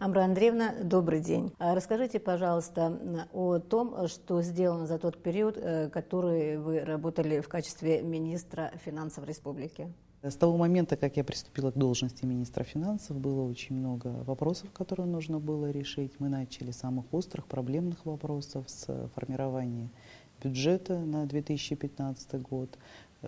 Амра Андреевна, добрый день. Расскажите, пожалуйста, о том, что сделано за тот период, который вы работали в качестве министра финансов республики. С того момента, как я приступила к должности министра финансов, было очень много вопросов, которые нужно было решить. Мы начали с самых острых, проблемных вопросов, с формирования бюджета на 2015 год.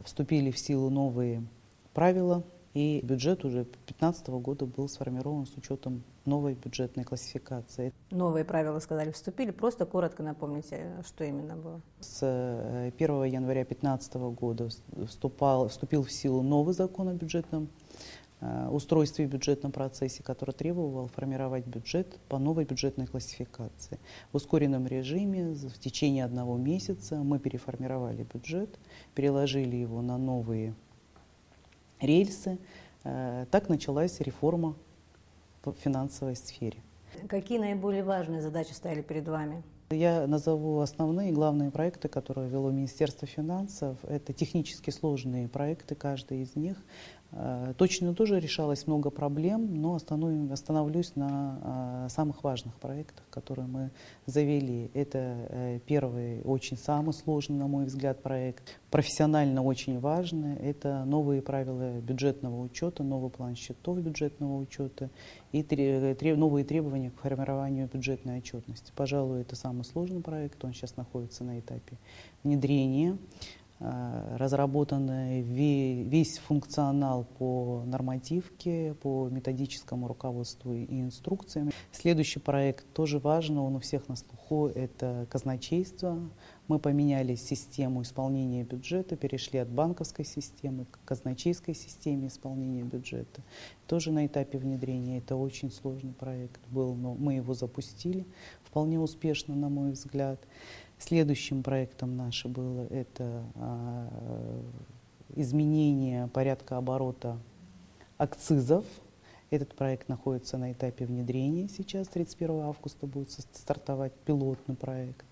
Вступили в силу новые правила, и бюджет уже 2015 года был сформирован с учетом новой бюджетной классификации. Новые правила, сказали, вступили. Просто коротко напомните, что именно было. С 1 января 2015 года вступил в силу новый закон о бюджетном устройстве и бюджетном процессе, который требовал формировать бюджет по новой бюджетной классификации. В ускоренном режиме в течение 1 месяца мы переформировали бюджет, переложили его на новые рельсы. Так началась реформа в финансовой сфере. Какие наиболее важные задачи стояли перед вами? Я назову основные и главные проекты, которые вело Министерство финансов. Это технически сложные проекты, каждый из них. Точно тоже решалось много проблем, но остановлюсь на самых важных проектах, которые мы завели. Это первый, очень самый сложный, на мой взгляд, проект. Профессионально очень важный. Это новые правила бюджетного учета, новый план счетов бюджетного учета и новые требования к формированию бюджетной отчетности. Пожалуй, это самый сложный проект. Он сейчас находится на этапе внедрения. Разработан весь функционал по нормативке, по методическому руководству и инструкциям. Следующий проект тоже важный, он у всех на слуху, это казначейство. Мы поменяли систему исполнения бюджета, перешли от банковской системы к казначейской системе исполнения бюджета. Тоже на этапе внедрения. Это очень сложный проект был, но мы его запустили вполне успешно, на мой взгляд. Следующим проектом нашим было это изменение порядка оборота акцизов. Этот проект находится на этапе внедрения сейчас, 31 августа будет стартовать пилотный проект.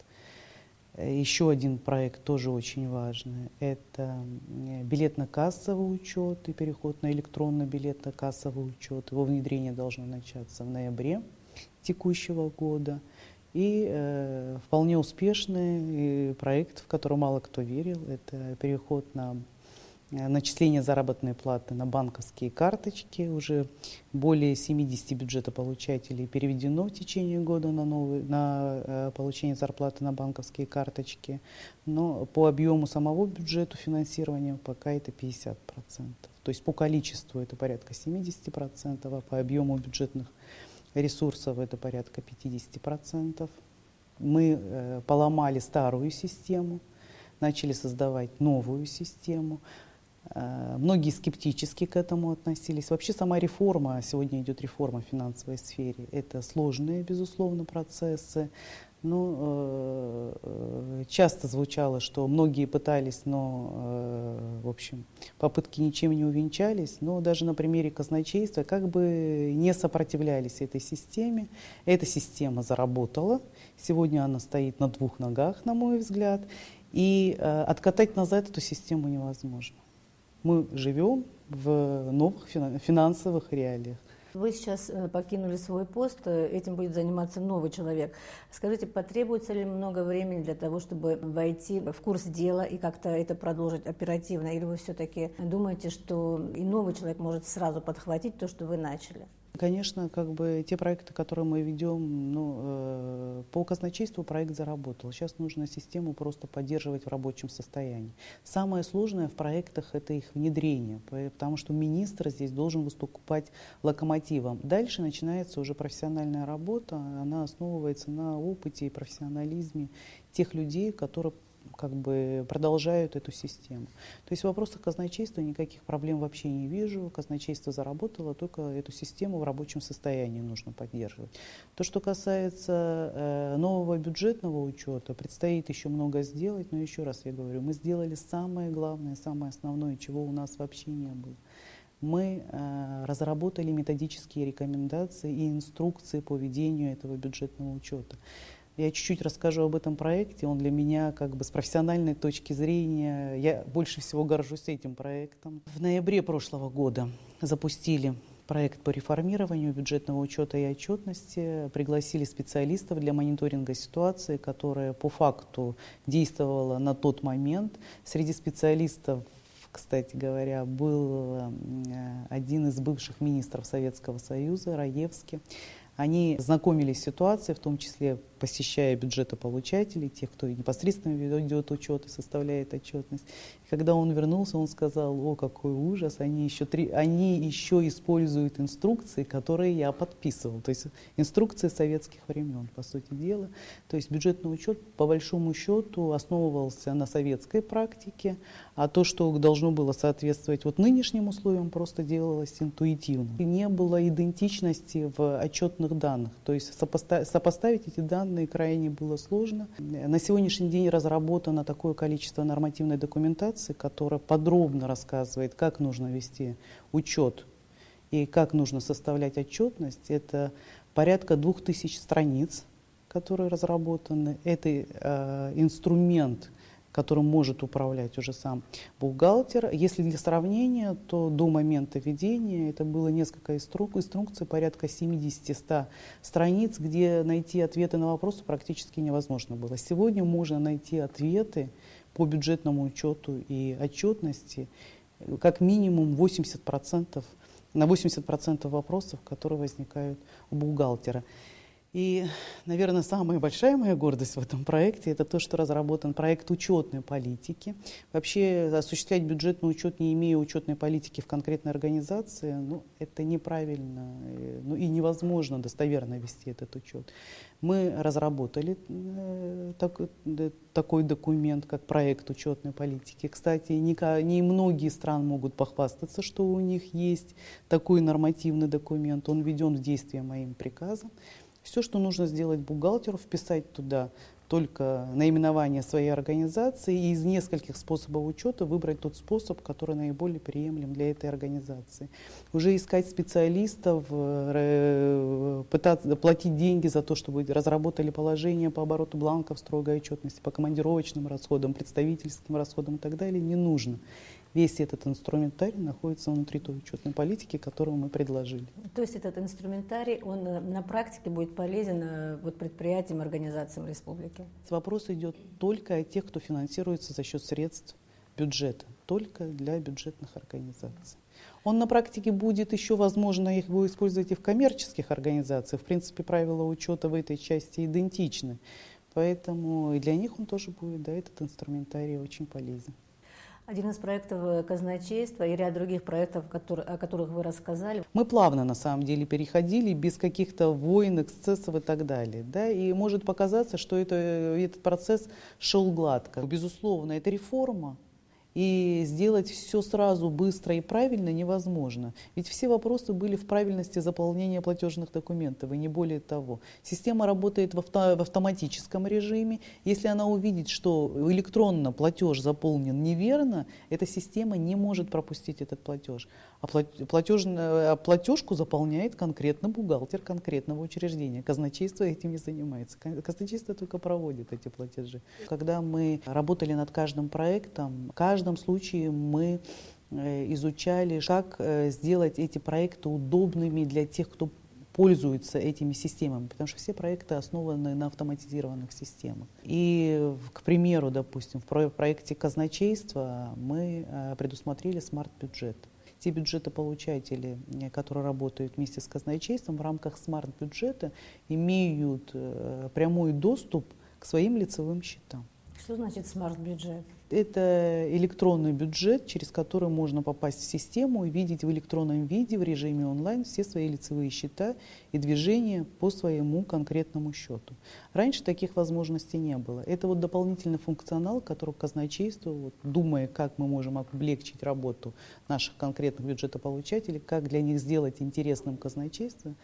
Еще один проект тоже очень важный, это билетно-кассовый учет и переход на электронный билетно-кассовый учет. Его внедрение должно начаться в ноябре текущего года. И вполне успешный проект, в который мало кто верил, это переход на начисление заработной платы на банковские карточки. Уже более 70 бюджетополучателей переведено в течение года на получение зарплаты на банковские карточки. Но по объему самого бюджета финансирования пока это 50%. То есть по количеству это порядка 70%, а по объему бюджетных ресурсов это порядка 50%. Мы поломали старую систему, начали создавать новую систему. Многие скептически к этому относились. Вообще сама реформа, сегодня идет реформа в финансовой сфере, это сложные, безусловно, процессы. Но часто звучало, что многие пытались, но, в общем, попытки ничем не увенчались. Но даже на примере казначейства как бы не сопротивлялись этой системе. Эта система заработала. Сегодня она стоит на 2 ногах, на мой взгляд. И откатать назад эту систему невозможно. Мы живем в новых финансовых реалиях. Вы сейчас покинули свой пост, этим будет заниматься новый человек. Скажите, потребуется ли много времени для того, чтобы войти в курс дела и как-то это продолжить оперативно? Или вы все-таки думаете, что и новый человек может сразу подхватить то, что вы начали? Конечно, как бы те проекты, которые мы ведем, по казначейству проект заработал. Сейчас нужно систему просто поддерживать в рабочем состоянии. Самое сложное в проектах — это их внедрение, потому что министр здесь должен выступать локомотивом. Дальше начинается уже профессиональная работа, она основывается на опыте и профессионализме тех людей, которые как бы продолжают эту систему. То есть в вопросах казначейства никаких проблем вообще не вижу. Казначейство заработало, только эту систему в рабочем состоянии нужно поддерживать. То, что касается нового бюджетного учета, предстоит еще много сделать, но еще раз я говорю, мы сделали самое главное, самое основное, чего у нас вообще не было. Мы разработали методические рекомендации и инструкции по ведению этого бюджетного учета. Я чуть-чуть расскажу об этом проекте. Он для меня как бы с профессиональной точки зрения, я больше всего горжусь этим проектом. В ноябре прошлого года запустили проект по реформированию бюджетного учета и отчетности, пригласили специалистов для мониторинга ситуации, которая по факту действовала на тот момент. Среди специалистов, кстати говоря, был один из бывших министров Советского Союза, Раевский. Они знакомились с ситуацией, в том числе посещая бюджетополучателей, тех, кто непосредственно ведет учет и составляет отчетность. И когда он вернулся, он сказал: о, какой ужас, они еще используют инструкции, которые я подписывал. То есть инструкции советских времен, по сути дела. То есть бюджетный учет, по большому счету, основывался на советской практике, а то, что должно было соответствовать вот нынешним условиям, просто делалось интуитивно. И не было идентичности в отчетных данных. То есть сопоставить эти данные крайне было сложно. На сегодняшний день разработано такое количество нормативной документации, которая подробно рассказывает, как нужно вести учет и как нужно составлять отчетность. Это порядка 2000 страниц, которые разработаны. Это инструмент, которым может управлять уже сам бухгалтер. Если для сравнения, то до момента введения это было несколько инструкций, порядка 70-100 страниц, где найти ответы на вопросы практически невозможно было. Сегодня можно найти ответы по бюджетному учету и отчетности как минимум 80%, на 80% вопросов, которые возникают у бухгалтера. И, наверное, самая большая моя гордость в этом проекте — это то, что разработан проект учетной политики. Вообще осуществлять бюджетный учет, не имея учетной политики в конкретной организации, это неправильно, и невозможно достоверно вести этот учет. Мы разработали такой документ, как проект учетной политики. Кстати, не многие страны могут похвастаться, что у них есть такой нормативный документ. Он введен в действие моим приказом. Все, что нужно сделать бухгалтеру, вписать туда только наименование своей организации и из нескольких способов учета выбрать тот способ, который наиболее приемлем для этой организации. Уже искать специалистов, пытаться платить деньги за то, чтобы разработали положение по обороту бланков строгой отчетности, по командировочным расходам, представительским расходам и так далее, не нужно. Весь этот инструментарий находится внутри той учетной политики, которую мы предложили. То есть этот инструментарий, он на практике будет полезен предприятиям, организациям республики? Вопрос идет только о тех, кто финансируется за счет средств бюджета, только для бюджетных организаций. Он на практике будет еще, возможно, их будет использовать и в коммерческих организациях. В принципе, правила учета в этой части идентичны. Поэтому и для них он тоже будет, этот инструментарий очень полезен. Один из проектов казначейства и ряд других проектов, о которых вы рассказали. Мы плавно, на самом деле, переходили без каких-то войн, эксцессов и так далее. И может показаться, что этот процесс шел гладко. Безусловно, это реформа. И сделать все сразу быстро и правильно невозможно. Ведь все вопросы были в правильности заполнения платежных документов, и не более того. Система работает в автоматическом режиме. Если она увидит, что электронно платеж заполнен неверно, эта система не может пропустить этот платеж. А платежку заполняет конкретно бухгалтер конкретного учреждения. Казначейство этим не занимается. Казначейство только проводит эти платежи. Когда мы работали над каждым проектом, в каждом случае мы изучали, как сделать эти проекты удобными для тех, кто пользуются этими системами, потому что все проекты основаны на автоматизированных системах. И, к примеру, допустим, в проекте казначейства мы предусмотрели смарт-бюджет. Те бюджетополучатели, которые работают вместе с казначейством, в рамках смарт-бюджета имеют прямой доступ к своим лицевым счетам. Что значит смарт-бюджет? Это электронный бюджет, через который можно попасть в систему и видеть в электронном виде, в режиме онлайн, все свои лицевые счета и движения по своему конкретному счету. Раньше таких возможностей не было. Это дополнительный функционал, который казначейство, думая, как мы можем облегчить работу наших конкретных бюджетополучателей, как для них сделать интересным казначейство,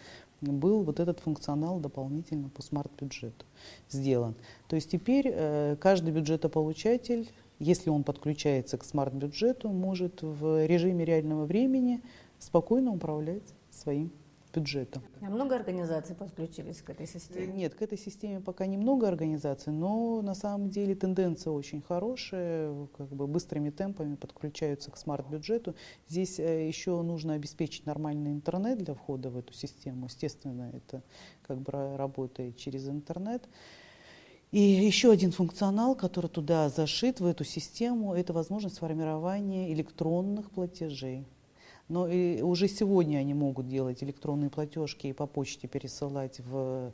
был этот функционал дополнительно по смарт-бюджету сделан. То есть теперь каждый бюджетополучатель, если он подключается к смарт-бюджету, может в режиме реального времени спокойно управлять своим бюджета. А много организаций подключились к этой системе? Нет, к этой системе пока немного организаций, но на самом деле тенденция очень хорошая, как бы быстрыми темпами подключаются к смарт-бюджету. Здесь еще нужно обеспечить нормальный интернет для входа в эту систему. Естественно, это как бы работает через интернет. И еще один функционал, который туда зашит, в эту систему, это возможность формирования электронных платежей. Но и уже сегодня они могут делать электронные платежки и по почте пересылать в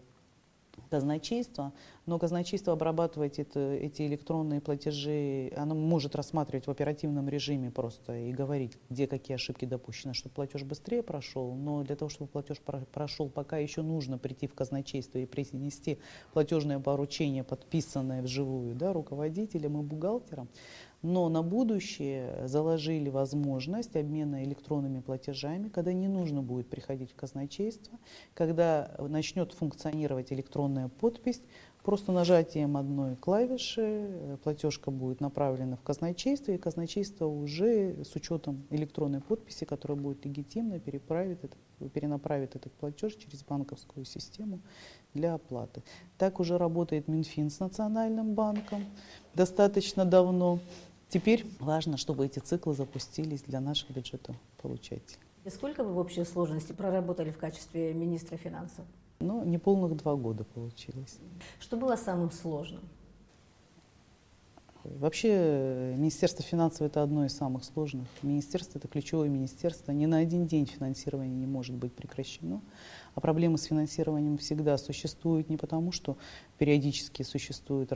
казначейство, но казначейство обрабатывать эти электронные платежи, оно может рассматривать в оперативном режиме просто и говорить, где какие ошибки допущены, чтобы платеж быстрее прошел, но для того, чтобы платеж прошел, пока еще нужно прийти в казначейство и принести платежное поручение, подписанное вживую, да, руководителем и бухгалтером. Но на будущее заложили возможность обмена электронными платежами, когда не нужно будет приходить в казначейство, когда начнет функционировать электронная подпись, просто нажатием одной клавиши платежка будет направлена в казначейство, и казначейство уже с учетом электронной подписи, которая будет легитимна, перенаправит этот платеж через банковскую систему для оплаты. Так уже работает Минфин с Национальным банком достаточно давно. Теперь важно, чтобы эти циклы запустились для наших бюджетополучателей. И сколько вы в общей сложности проработали в качестве министра финансов? Ну, неполных 2 года получилось. Что было самым сложным? Вообще, Министерство финансов – это одно из самых сложных. Министерство – это ключевое министерство. Ни на один день финансирование не может быть прекращено. А проблемы с финансированием всегда существуют не потому, что периодически существуют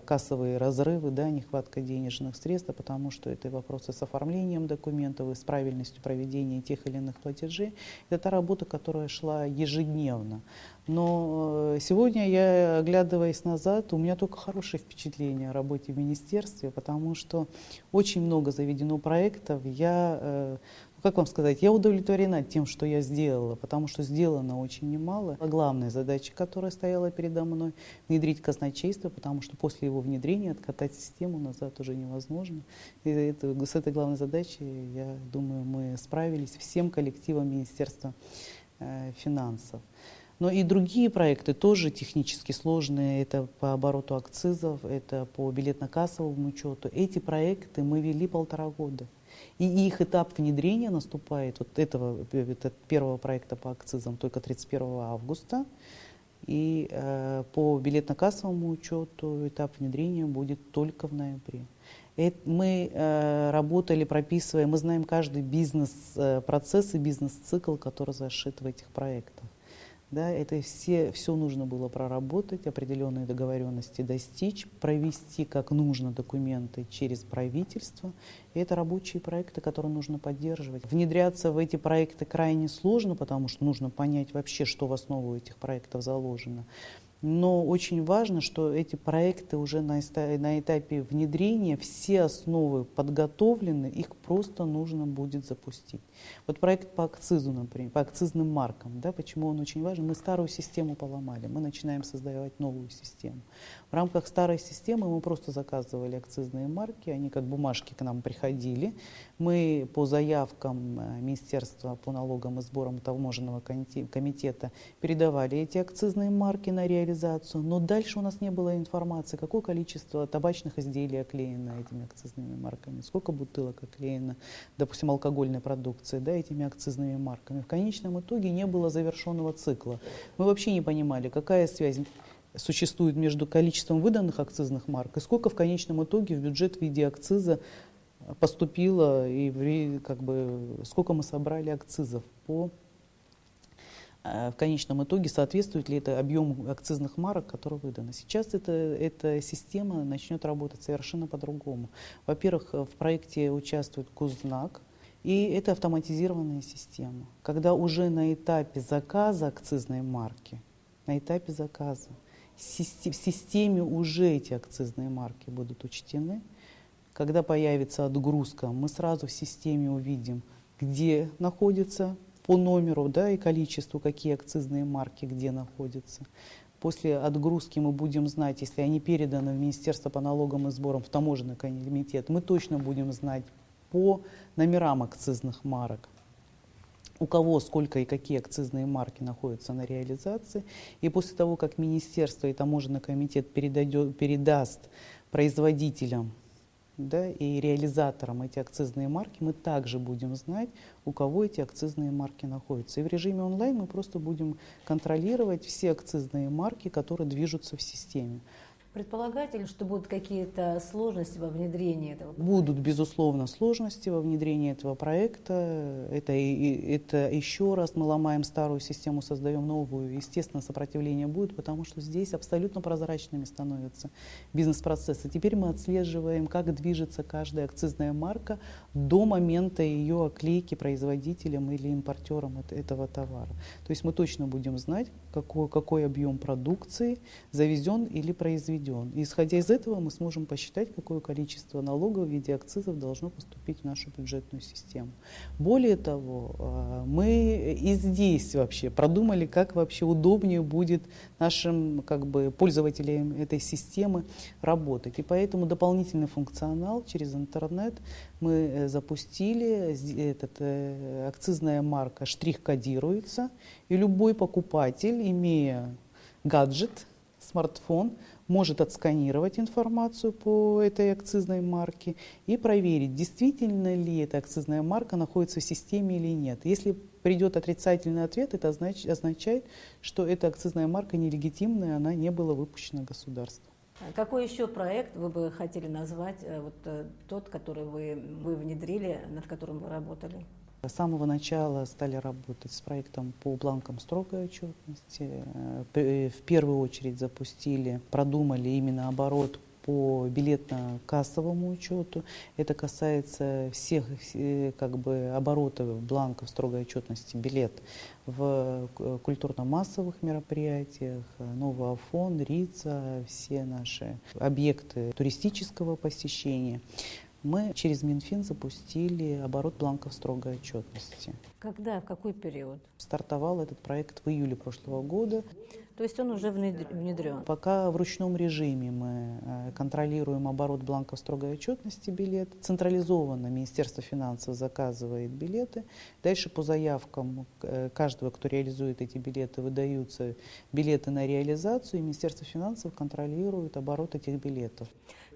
кассовые разрывы, да, нехватка денежных средств, а потому что это вопросы с оформлением документов и с правильностью проведения тех или иных платежей. Это та работа, которая шла ежедневно. Но сегодня я, оглядываясь назад, у меня только хорошие впечатления о работе в министерстве, потому что очень много заведено проектов. Как вам сказать, я удовлетворена тем, что я сделала, потому что сделано очень немало. Главная задача, которая стояла передо мной, внедрить казначейство, потому что после его внедрения откатать систему назад уже невозможно. И с этой главной задачей, я думаю, мы справились всем коллективом Министерства финансов. Но и другие проекты тоже технически сложные, это по обороту акцизов, это по билетно-кассовому учету. Эти проекты мы вели 1,5 года. И их этап внедрения наступает, этого первого проекта по акцизам, только 31 августа. И по билетно-кассовому учету этап внедрения будет только в ноябре. Мы работали, прописывая, мы знаем каждый бизнес-процесс и бизнес-цикл, который зашит в этих проектах. Да, это все нужно было проработать, определенные договоренности достичь, провести как нужно документы через правительство. И это рабочие проекты, которые нужно поддерживать. Внедряться в эти проекты крайне сложно, потому что нужно понять вообще, что в основу этих проектов заложено. Но очень важно, что эти проекты уже на этапе внедрения, все основы подготовлены, их просто нужно будет запустить. Вот проект по акцизу, например, по акцизным маркам, да, почему он очень важен? Мы старую систему поломали, мы начинаем создавать новую систему. В рамках старой системы мы просто заказывали акцизные марки, они как бумажки к нам приходили. Мы по заявкам Министерства по налогам и сборам таможенного комитета передавали эти акцизные марки на реализацию, но дальше у нас не было информации, какое количество табачных изделий оклеено этими акцизными марками, сколько бутылок оклеено, допустим, алкогольной продукции, да, этими акцизными марками. В конечном итоге не было завершенного цикла. Мы вообще не понимали, какая связь существует между количеством выданных акцизных марок и сколько в конечном итоге в бюджет в виде акциза поступило и сколько мы собрали акцизов в конечном итоге, соответствует ли это объему акцизных марок, которые выданы. Сейчас эта система начнет работать совершенно по-другому. Во-первых, в проекте участвует Госзнак, и это автоматизированная система. Когда уже на этапе заказа акцизной марки, в системе уже эти акцизные марки будут учтены. Когда появится отгрузка, мы сразу в системе увидим, где находится по номеру, да, и количеству, какие акцизные марки где находятся. После отгрузки мы будем знать, если они переданы в Министерство по налогам и сборам, в таможенный комитет, мы точно будем знать по номерам акцизных марок. у кого сколько и какие акцизные марки находятся на реализации. И после того, как Министерство и Таможенный комитет передаст производителям, да, и реализаторам эти акцизные марки, мы также будем знать, у кого эти акцизные марки находятся. И в режиме онлайн мы просто будем контролировать все акцизные марки, которые движутся в системе. Предполагаете ли, что будут какие-то сложности во внедрении этого проекта? Будут, безусловно, сложности во внедрении этого проекта. Это еще раз мы ломаем старую систему, создаем новую. Естественно, сопротивление будет, потому что здесь абсолютно прозрачными становятся бизнес-процессы. Теперь мы отслеживаем, как движется каждая акцизная марка до момента ее оклейки производителем или импортером этого товара. То есть мы точно будем знать, какой объем продукции завезен или произведен. И исходя из этого мы сможем посчитать, какое количество налогов в виде акцизов должно поступить в нашу бюджетную систему. Более того, мы и здесь вообще продумали, как вообще удобнее будет нашим пользователям этой системы работать. И поэтому дополнительный функционал через интернет мы запустили. Акцизная марка штрих-кодируется, и любой покупатель, имея гаджет, смартфон, может отсканировать информацию по этой акцизной марке и проверить, действительно ли эта акцизная марка находится в системе или нет. Если придет отрицательный ответ, это означает, что эта акцизная марка нелегитимная, она не была выпущена государством. Какой еще проект вы бы хотели назвать, тот, который вы внедрили, над которым вы работали? С самого начала стали работать с проектом по бланкам строгой отчетности. В первую очередь продумали именно оборот по билетно-кассовому учету. Это касается всех оборотов бланков строгой отчетности билет в культурно-массовых мероприятиях, Новый Афон, Рица, все наши объекты туристического посещения. Мы через Минфин запустили оборот бланков строгой отчетности. Когда, в какой период? Стартовал этот проект в июле прошлого года. То есть он уже внедрен? Пока в ручном режиме мы контролируем оборот бланков строгой отчетности билет. Централизованно Министерство финансов заказывает билеты. Дальше по заявкам каждого, кто реализует эти билеты, выдаются билеты на реализацию, и Министерство финансов контролирует оборот этих билетов.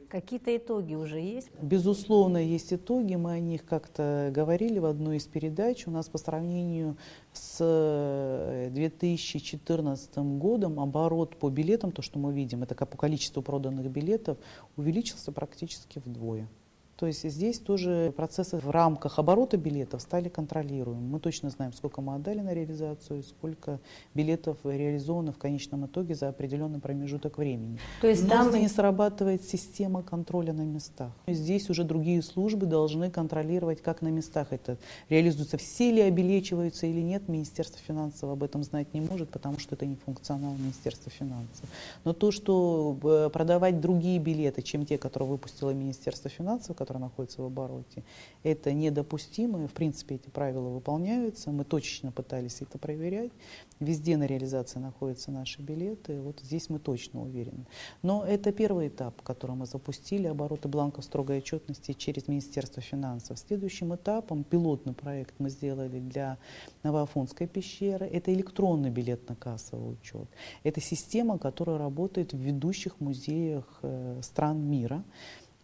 Какие-то итоги уже есть? Безусловно, есть итоги. Мы о них как-то говорили в одной из передач. У нас по сравнению с 2014 годом оборот по билетам, то, что мы видим, это как по количеству проданных билетов, увеличился практически вдвое. То есть здесь тоже процессы в рамках оборота билетов стали контролируемы. Мы точно знаем, сколько мы отдали на реализацию, сколько билетов реализовано в конечном итоге за определенный промежуток времени. То есть там не срабатывает система контроля на местах. Здесь уже другие службы должны контролировать, как на местах это реализуется. Все ли обелечиваются или нет, Министерство финансов об этом знать не может, потому что это не функционал Министерства финансов. Но то, что продавать другие билеты, чем те, которые выпустило Министерство финансов, которые находятся в обороте, это недопустимо. В принципе, эти правила выполняются. Мы точечно пытались это проверять. Везде на реализации находятся наши билеты. Вот здесь мы точно уверены. Но это первый этап, который мы запустили, обороты бланков строгой отчетности через Министерство финансов. Следующим этапом пилотный проект мы сделали для Новоафонской пещеры. Это электронный билетно-кассовый учет. Это система, которая работает в ведущих музеях стран мира.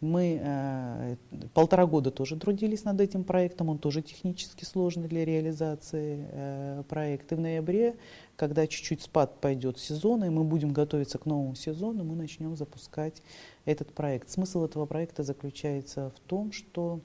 Мы 1,5 года тоже трудились над этим проектом, он тоже технически сложный для реализации проекта. И в ноябре, когда чуть-чуть спад пойдет сезона, и мы будем готовиться к новому сезону, мы начнем запускать этот проект. Смысл этого проекта заключается в том, что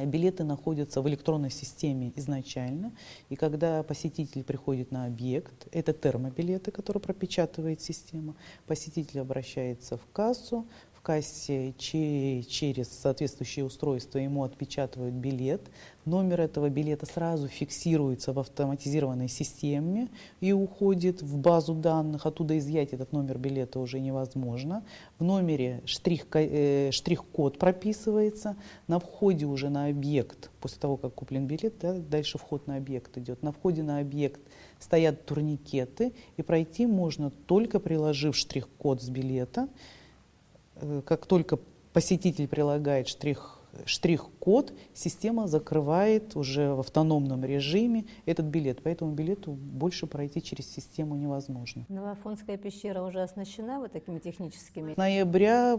билеты находятся в электронной системе изначально, и когда посетитель приходит на объект, это термобилеты, которые пропечатывает система, посетитель обращается в кассу, в кассе через соответствующее устройство ему отпечатывают билет, номер этого билета сразу фиксируется в автоматизированной системе и уходит в базу данных, оттуда изъять этот номер билета уже невозможно. В номере штрих-код прописывается, на входе уже на объект, после того, как куплен билет, да, дальше вход на объект идет. На входе на объект стоят турникеты, и пройти можно только приложив штрих-код с билета. Как только посетитель прилагает штрих-код, система закрывает уже в автономном режиме этот билет. По этому билету больше пройти через систему невозможно. Новоафонская пещера уже оснащена вот такими техническими? С ноября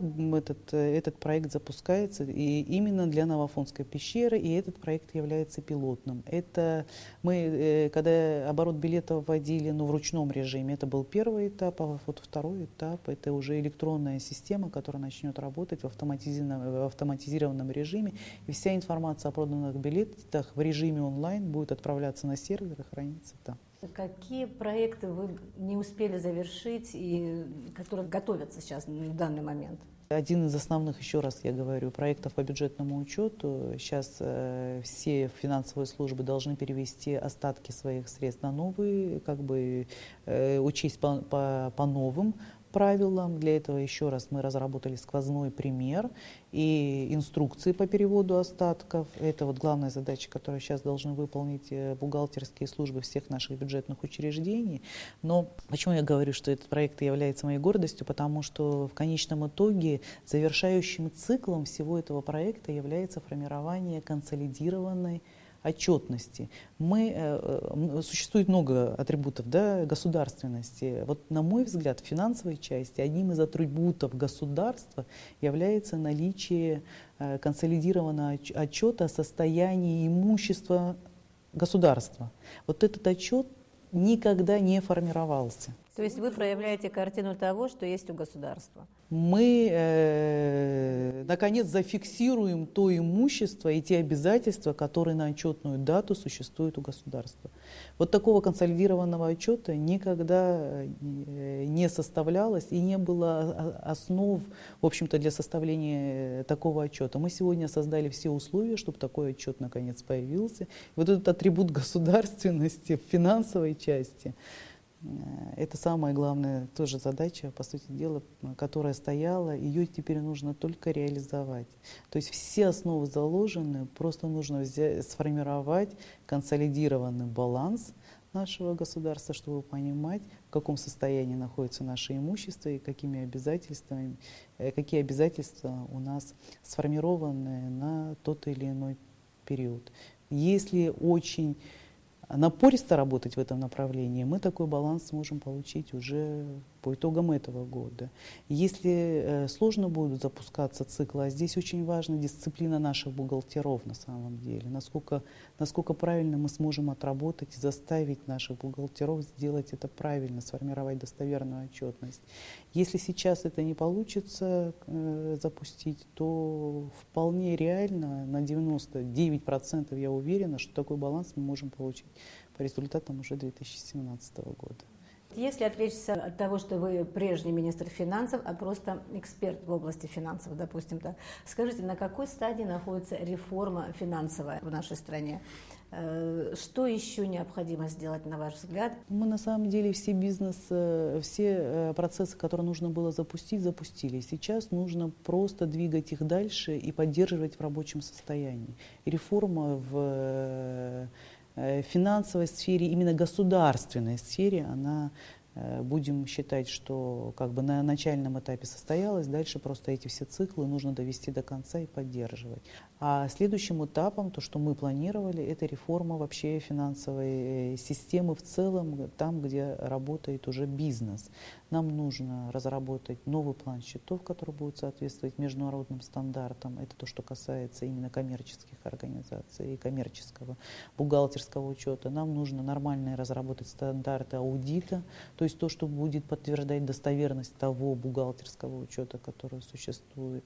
этот проект запускается и именно для Новоафонской пещеры, и этот проект является пилотным. Это мы, когда оборот билетов вводили в ручном режиме, это был первый этап, а вот второй этап это уже электронная система, которая начнет работать в автоматизированном режиме, и вся информация о проданных билетах в режиме онлайн будет отправляться на сервер и храниться там. Какие проекты вы не успели завершить и которые готовятся сейчас в данный момент? Один из основных, еще раз я говорю, проектов по бюджетному учету. Сейчас все финансовые службы должны перевести остатки своих средств на новые, учесть по новым правилам. Для этого, еще раз, мы разработали сквозной пример и инструкции по переводу остатков. Это вот главная задача, которую сейчас должны выполнить бухгалтерские службы всех наших бюджетных учреждений. Но почему я говорю, что этот проект является моей гордостью? Потому что в конечном итоге завершающим циклом всего этого проекта является формирование консолидированной отчетности. Существует много атрибутов, да, государственности. Вот, на мой взгляд, в финансовой части одним из атрибутов государства является наличие консолидированного отчета о состоянии имущества государства. Вот этот отчет никогда не формировался. То есть вы проявляете картину того, что есть у государства? Мы, наконец, зафиксируем то имущество и те обязательства, которые на отчетную дату существуют у государства. Вот такого консолидированного отчета никогда не составлялось и не было основ, в общем-то, для составления такого отчета. Мы сегодня создали все условия, чтобы такой отчет наконец появился. И вот этот атрибут государственности в финансовой части, это самая главная тоже задача, по сути дела, которая стояла, ее теперь нужно только реализовать. То есть все основы заложены, просто нужно сформировать консолидированный баланс нашего государства, чтобы понимать, в каком состоянии находится наше имущество и какие обязательства у нас сформированы на тот или иной период. Если очень напористо работать в этом направлении, мы такой баланс сможем получить уже по итогам этого года. Если сложно будут запускаться циклы, а здесь очень важна дисциплина наших бухгалтеров на самом деле, насколько правильно мы сможем отработать и заставить наших бухгалтеров сделать это правильно, сформировать достоверную отчетность. Если сейчас это не получится запустить, то вполне реально, на 99% я уверена, что такой баланс мы можем получить по результатам уже 2017 года. Если отвлечься от того, что вы прежний министр финансов, а просто эксперт в области финансов, допустим, да, скажите, на какой стадии находится реформа финансовая в нашей стране? Что еще необходимо сделать, на ваш взгляд? Мы на самом деле все процессы, которые нужно было запустить, запустили. Сейчас нужно просто двигать их дальше и поддерживать в рабочем состоянии. И реформа в финансовой сфере, именно государственной сфере, она, будем считать, что на начальном этапе состоялась, дальше просто эти все циклы нужно довести до конца и поддерживать. А следующим этапом, то, что мы планировали, это реформа вообще финансовой системы в целом, там, где работает уже бизнес. Нам нужно разработать новый план счетов, который будет соответствовать международным стандартам. Это то, что касается именно коммерческих организаций и коммерческого бухгалтерского учета. Нам нужно нормально разработать стандарты аудита, то есть то, что будет подтверждать достоверность того бухгалтерского учета, который существует.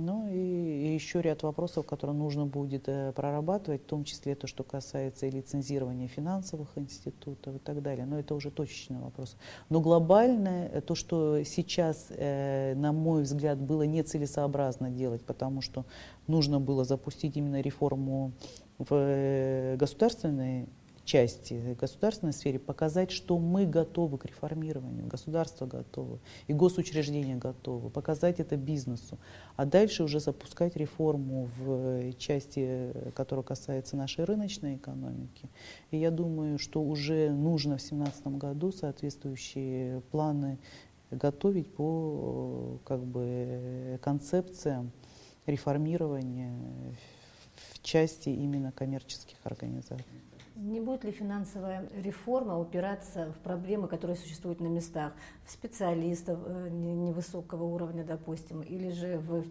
Ну и еще ряд вопросов, которые нужно будет прорабатывать, в том числе то, что касается и лицензирования финансовых институтов и так далее. Но это уже точечный вопрос. Но глобальное, то, что сейчас, на мой взгляд, было нецелесообразно делать, потому что нужно было запустить именно реформу в государственной части, в государственной сфере, показать, что мы готовы к реформированию, государство готово, и госучреждения готовы, показать это бизнесу, а дальше уже запускать реформу в части, которая касается нашей рыночной экономики. И я думаю, что уже нужно в 2017 году соответствующие планы готовить по концепциям реформирования в части именно коммерческих организаций. Не будет ли финансовая реформа упираться в проблемы, которые существуют на местах, в специалистов невысокого уровня, допустим, или же в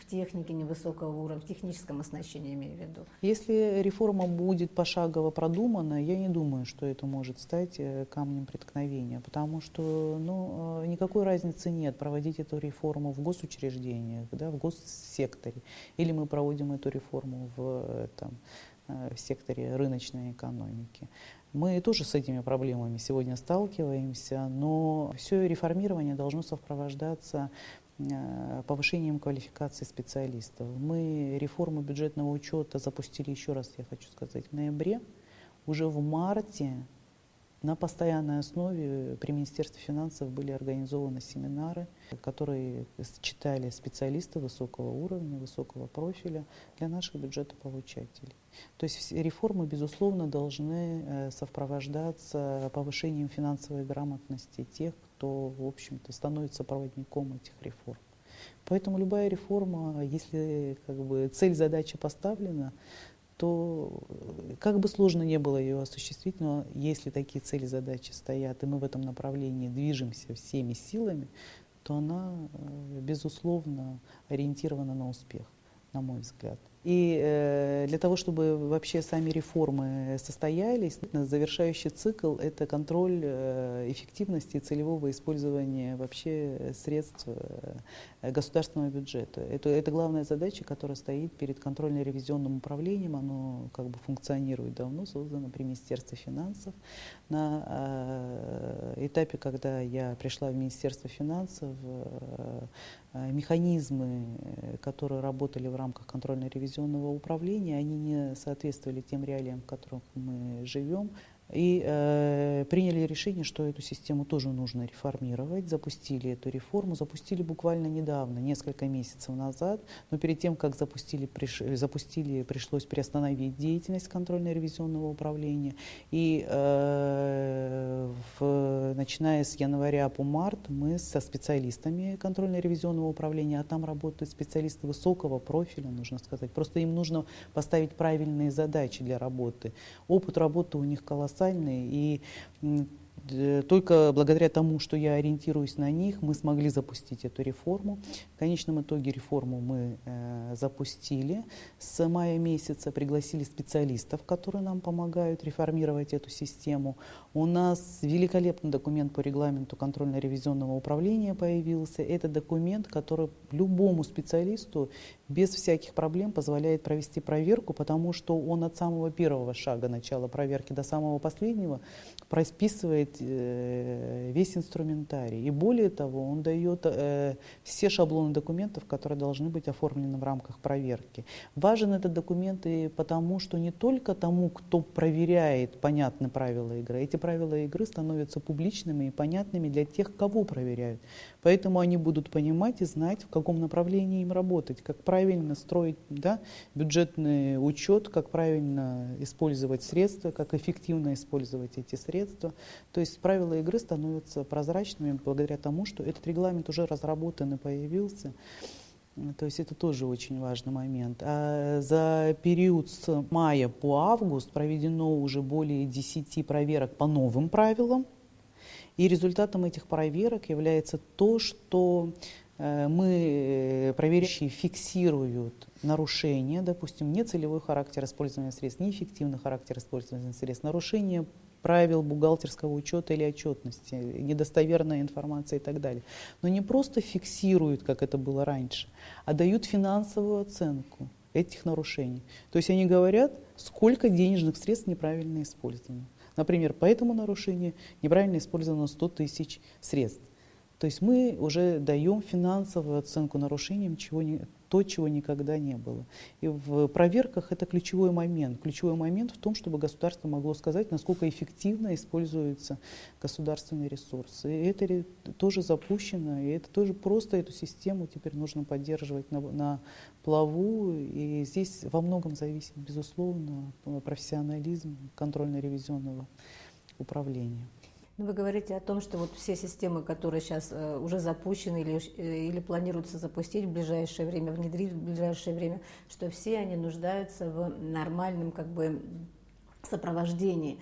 технике невысокого уровня, в техническом оснащении, имею в виду? Если реформа будет пошагово продумана, я не думаю, что это может стать камнем преткновения, потому что никакой разницы нет проводить эту реформу в госучреждениях, да, в госсекторе, или мы проводим эту реформу в секторе рыночной экономики. Мы тоже с этими проблемами сегодня сталкиваемся, но все реформирование должно сопровождаться повышением квалификации специалистов. Мы реформу бюджетного учета запустили, еще раз я хочу сказать, в ноябре. Уже в марте на постоянной основе при Министерстве финансов были организованы семинары, которые читали специалисты высокого уровня, высокого профиля для наших бюджетополучателей. То есть реформы, безусловно, должны сопровождаться повышением финансовой грамотности тех, кто, в общем-то, становится проводником этих реформ. Поэтому любая реформа, если цель, задача поставлена, то как бы сложно не было ее осуществить, но если такие цели, задачи стоят, и мы в этом направлении движемся всеми силами, то она, безусловно, ориентирована на успех, на мой взгляд. И для того, чтобы вообще сами реформы состоялись, завершающий цикл – это контроль эффективности и целевого использования вообще средств государственного бюджета. Это главная задача, которая стоит перед контрольно-ревизионным управлением. Оно функционирует давно, создано при Министерстве финансов. На этапе, когда я пришла в Министерство финансов, механизмы, которые работали в рамках контрольно-ревизионного управления, они не соответствовали тем реалиям, в которых мы живем. И приняли решение, что эту систему тоже нужно реформировать. Запустили эту реформу, запустили буквально недавно, несколько месяцев назад. Но перед тем, как запустили, пришлось приостановить деятельность контрольно-ревизионного управления. И начиная с января по март мы со специалистами контрольно-ревизионного управления, а там работают специалисты высокого профиля, нужно сказать. Просто им нужно поставить правильные задачи для работы. Опыт работы у них колоссальный. И только благодаря тому, что я ориентируюсь на них, мы смогли запустить эту реформу. В конечном итоге реформу мы запустили. С мая месяца пригласили специалистов, которые нам помогают реформировать эту систему. У нас великолепный документ по регламенту контрольно-ревизионного управления появился. Это документ, который любому специалисту без всяких проблем позволяет провести проверку, потому что он от самого первого шага начала проверки до самого последнего прописывает весь инструментарий. И более того, он дает все шаблоны документов, которые должны быть оформлены в рамках проверки. Важен этот документ и потому, что не только тому, кто проверяет, понятны правила игры. Эти правила игры становятся публичными и понятными для тех, кого проверяют. Поэтому они будут понимать и знать, в каком направлении им работать, как правильно строить бюджетный учет, как правильно использовать средства, как эффективно использовать эти средства. То есть правила игры становятся прозрачными благодаря тому, что этот регламент уже разработан и появился. То есть это тоже очень важный момент. А за период с мая по август проведено уже более 10 проверок по новым правилам. И результатом этих проверок является то, что проверяющие фиксируют нарушения, допустим, нецелевой характер использования средств, неэффективный характер использования средств, нарушение правил бухгалтерского учета или отчетности, недостоверная информация и так далее. Но не просто фиксируют, как это было раньше, а дают финансовую оценку этих нарушений. То есть они говорят, сколько денежных средств неправильно использовано. Например, по этому нарушению неправильно использовано 100 тысяч средств. То есть мы уже даем финансовую оценку нарушениям, чего никогда не было. И в проверках это ключевой момент. Ключевой момент в том, чтобы государство могло сказать, насколько эффективно используются государственные ресурсы. И это тоже запущено, и это тоже просто эту систему теперь нужно поддерживать на плаву. И здесь во многом зависит, безусловно, профессионализм контрольно-ревизионного управления. Ну, вы говорите о том, что вот все системы, которые сейчас уже запущены или планируется запустить в ближайшее время, внедрить в ближайшее время, что все они нуждаются в нормальном как бы сопровождении.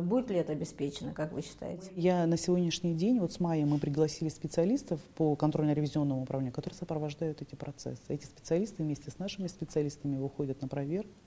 Будет ли это обеспечено, как вы считаете? Я на сегодняшний день, вот с мая мы пригласили специалистов по контрольно-ревизионному управлению, которые сопровождают эти процессы. Эти специалисты вместе с нашими специалистами выходят на проверку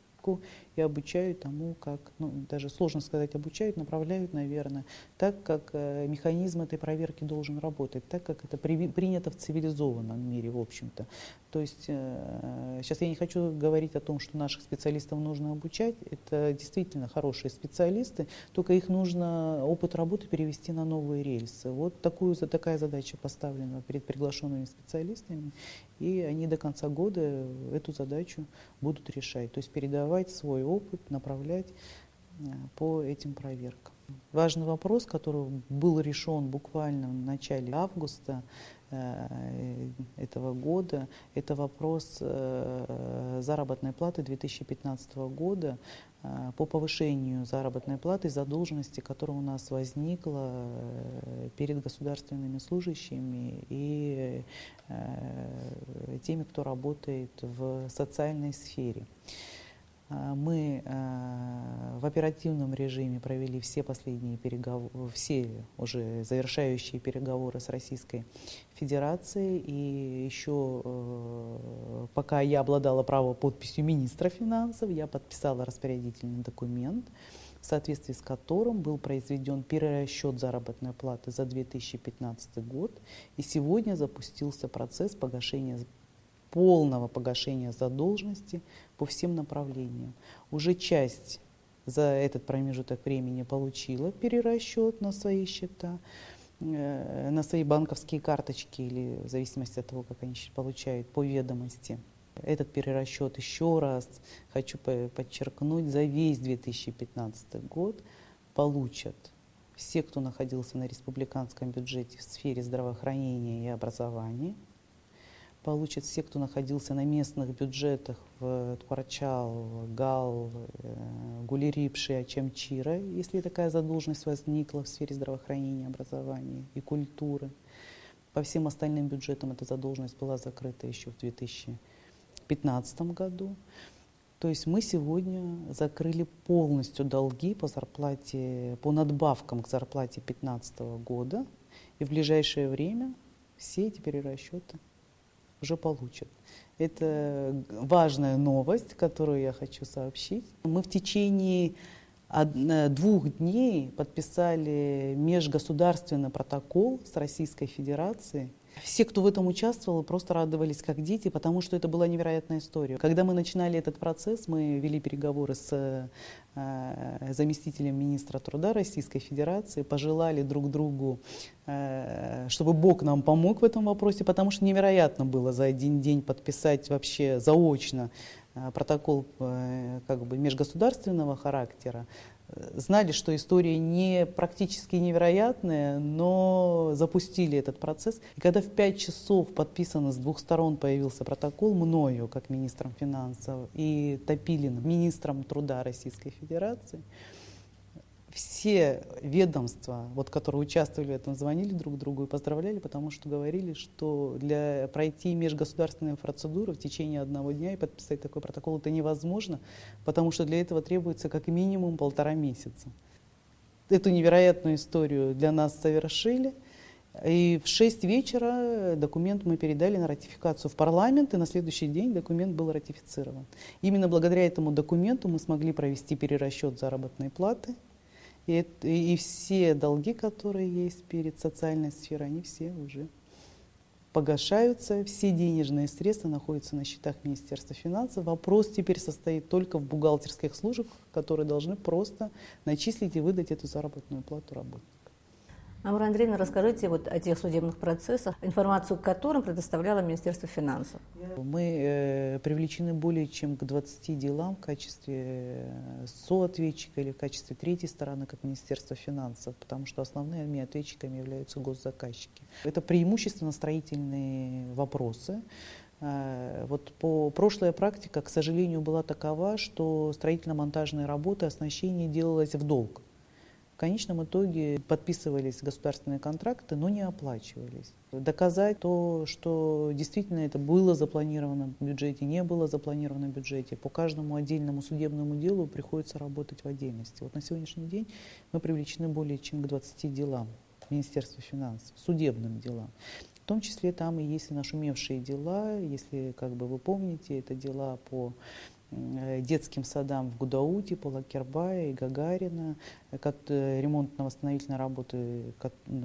и обучают тому, как, ну, даже сложно сказать обучают, направляют, наверное, так, как механизм этой проверки должен работать, так, как это принято в цивилизованном мире, в общем-то. То есть сейчас я не хочу говорить о том, что наших специалистов нужно обучать, это действительно хорошие специалисты, только их нужно опыт работы перевести на новые рельсы. Вот такая задача поставлена перед приглашенными специалистами, и они до конца года эту задачу будут решать, то есть передавать свой опыт, направлять по этим проверкам. Важный вопрос, который был решен буквально в начале августа этого года, это вопрос заработной платы 2015 года по повышению заработной платы из-за задолженности, которая у нас возникла перед государственными служащими и теми, кто работает в социальной сфере. Мы в оперативном режиме провели все последние переговоры, все уже завершающие переговоры с Российской Федерацией. И еще пока я обладала правом подписью министра финансов, я подписала распорядительный документ, в соответствии с которым был произведен перерасчет заработной платы за 2015 год. И сегодня запустился процесс полного погашения задолженности по всем направлениям. Уже часть за этот промежуток времени получила перерасчет на свои счета, на свои банковские карточки, или в зависимости от того, как они получают по ведомости. Этот перерасчет, еще раз хочу подчеркнуть, за весь 2015 год получат все, кто находился на республиканском бюджете в сфере здравоохранения и образования, получат все, кто находился на местных бюджетах в Тхуарчал, Гал, Гулирипши, Ачамчира, если такая задолженность возникла в сфере здравоохранения, образования и культуры. По всем остальным бюджетам эта задолженность была закрыта еще в 2015 году. То есть мы сегодня закрыли полностью долги по зарплате, по надбавкам к зарплате 2015 года, и в ближайшее время все эти перерасчеты уже получат. Это важная новость, которую я хочу сообщить. Мы в течение 2 дней подписали межгосударственный протокол с Российской Федерацией. Все, кто в этом участвовал, просто радовались как дети, потому что это была невероятная история. Когда мы начинали этот процесс, мы вели переговоры с заместителем министра труда Российской Федерации, пожелали друг другу, чтобы Бог нам помог в этом вопросе, потому что невероятно было за один день подписать вообще заочно протокол как бы межгосударственного характера. Знали, что история практически невероятная, но запустили этот процесс. И когда в 5 часов подписано с 2 сторон появился протокол, мною, как министром финансов, и Топилиным, министром труда Российской Федерации, все ведомства, которые участвовали в этом, звонили друг другу и поздравляли, потому что говорили, что пройти межгосударственную процедуру в течение 1 дня и подписать такой протокол это невозможно, потому что для этого требуется как минимум 1,5 месяца. Эту невероятную историю для нас совершили. И в 6 вечера документ мы передали на ратификацию в парламент, и на следующий день документ был ратифицирован. Именно благодаря этому документу мы смогли провести перерасчет заработной платы. И все долги, которые есть перед социальной сферой, они все уже погашаются, все денежные средства находятся на счетах Министерства финансов. Вопрос теперь состоит только в бухгалтерских службах, которые должны просто начислить и выдать эту заработную плату работникам. Амура Андреевна, расскажите о тех судебных процессах, информацию к которым предоставляло Министерство финансов. Мы привлечены более чем к 20 делам в качестве соответчика или в качестве третьей стороны, как Министерство финансов, потому что основными ответчиками являются госзаказчики. Это преимущественно строительные вопросы. Прошлая практика, к сожалению, была такова, что строительно-монтажные работы, оснащение делалось в долг. В конечном итоге подписывались государственные контракты, но не оплачивались. Доказать то, что действительно это было запланировано в бюджете, не было запланировано в бюджете, по каждому отдельному судебному делу приходится работать в отдельности. Вот на сегодняшний день мы привлечены более чем к 20 делам в Министерстве финансов, судебным делам. В том числе там и есть нашумевшие дела, если вы помните, это дела по детским садам в Гудауте, по Лакербая и Гагарина, ремонтно-восстановительные работы,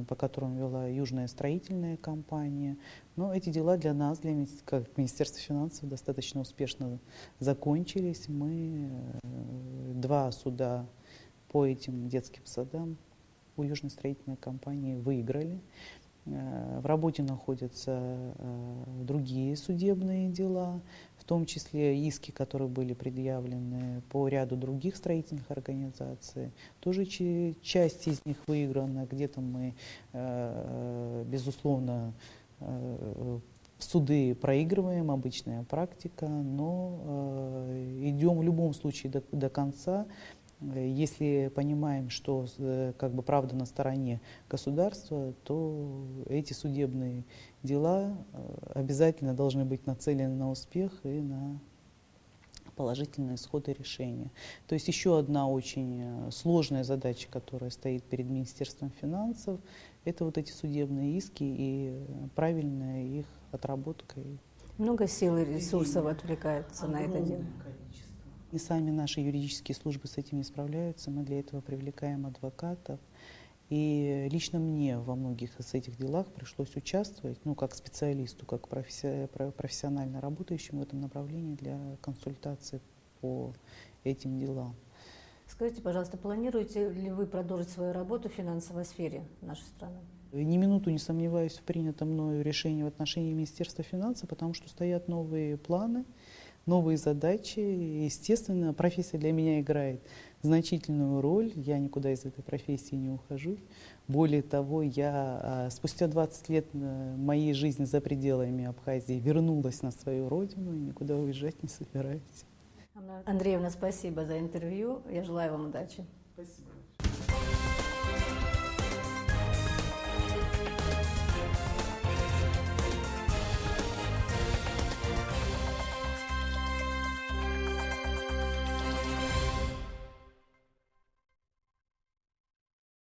по которым вела Южная строительная компания. Но эти дела для нас, как Министерства финансов, достаточно успешно закончились. Мы 2 суда по этим детским садам у Южной строительной компании выиграли. В работе находятся другие судебные дела, в том числе иски, которые были предъявлены по ряду других строительных организаций. Тоже часть из них выиграна, где-то мы, безусловно, суды проигрываем, обычная практика, но идем в любом случае до конца. Если понимаем, что правда на стороне государства, то эти судебные дела обязательно должны быть нацелены на успех и на положительные исходы решения. То есть еще одна очень сложная задача, которая стоит перед Министерством финансов, это вот эти судебные иски и правильная их отработка. Много сил и ресурсов отвлекается на это дело. И сами наши юридические службы с этим не справляются, мы для этого привлекаем адвокатов. И лично мне во многих из этих делах пришлось участвовать, как специалисту, как профессионально работающему в этом направлении для консультации по этим делам. Скажите, пожалуйста, планируете ли вы продолжить свою работу в финансовой сфере нашей страны? Ни минуту не сомневаюсь в принятом мною решении в отношении Министерства финансов, потому что стоят новые планы, новые задачи. Естественно, профессия для меня играет значительную роль. Я никуда из этой профессии не ухожу. Более того, я спустя 20 лет моей жизни за пределами Абхазии вернулась на свою родину и никуда уезжать не собираюсь. Анна Андреевна, спасибо за интервью. Я желаю вам удачи. Спасибо.